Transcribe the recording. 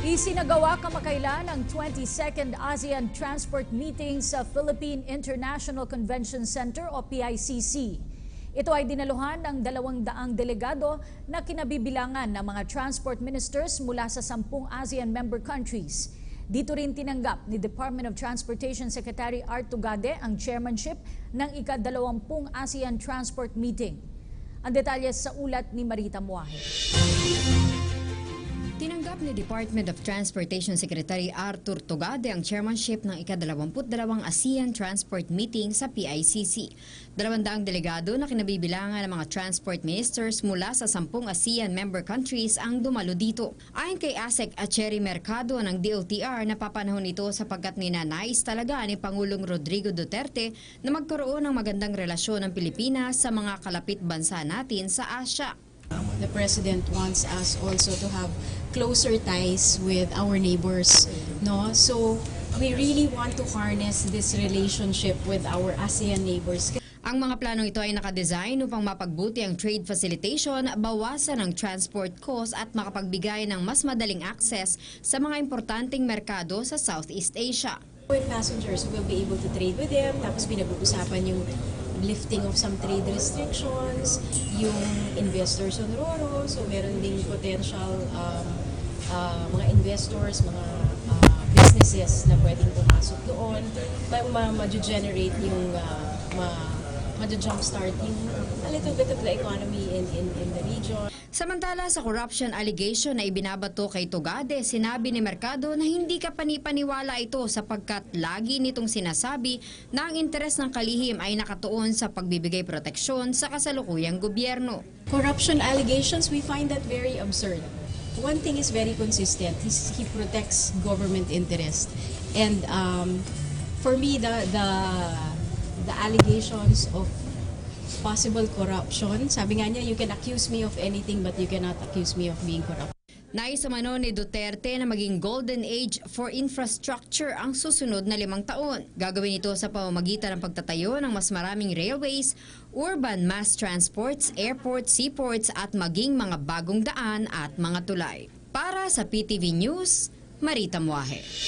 Isinagawa kamakailan ang 22nd ASEAN Transport Meeting sa Philippine International Convention Center o PICC. Ito ay dinaluhan ng 200 delegado na kinabibilangan ng mga transport ministers mula sa 10 ASEAN member countries. Dito rin tinanggap ni Department of Transportation Secretary Art Tugade ang chairmanship ng ika-20 ASEAN Transport Meeting. Ang detalye sa ulat ni Marita Muahe. Tinanggap ni Department of Transportation Secretary Arthur Tugade ang chairmanship ng ika-22 ASEAN Transport Meeting sa PICC. 200 delegado na kinabibilangan ng mga transport ministers mula sa 10 ASEAN member countries ang dumalo dito. Ayon kay ASEC Cherry Mercado ng DOTR, napapanahon ito sapagkat ninanais talaga ni Pangulong Rodrigo Duterte na magkaroon ng magandang relasyon ng Pilipinas sa mga kalapit bansa natin sa Asia. The President wants us also to have closer ties with our neighbors, no? So we really want to harness this relationship with our ASEAN neighbors. Ang mga planong ito ay nakadesign upang mapagbuti ang trade facilitation, bawasan ang transport cost at makapagbigay ng mas madaling access sa mga importanteng merkado sa Southeast Asia. With passengers, we'll be able to trade with them, tapos pinag-uusapan yung lifting of some trade restrictions, yung investors on RoRo, so meron ding potential mga investors, mga businesses na pwedeng pumasok doon, ma-generate yung ma-jumpstart yung a little bit of the economy in the region. Samantala sa corruption allegation na ibinabato kay Tugade, sinabi ni Mercado na hindi ka panipaniwala ito sapagkat lagi nitong sinasabi na ang interes ng kalihim ay nakatuon sa pagbibigay proteksyon sa kasalukuyang gobyerno. Corruption allegations, we find that very absurd. One thing is very consistent, he protects government interest. And for me, the allegations of possible corruption, sabi nga niya, you can accuse me of anything but you cannot accuse me of being corrupt. Nais umano ni Duterte na maging golden age for infrastructure ang susunod na 5 taon. Gagawin ito sa pamamagitan ng pagtatayo ng mas maraming railways, urban mass transports, airports, seaports at maging mga bagong daan at mga tulay. Para sa PTV News, Marita Muahe.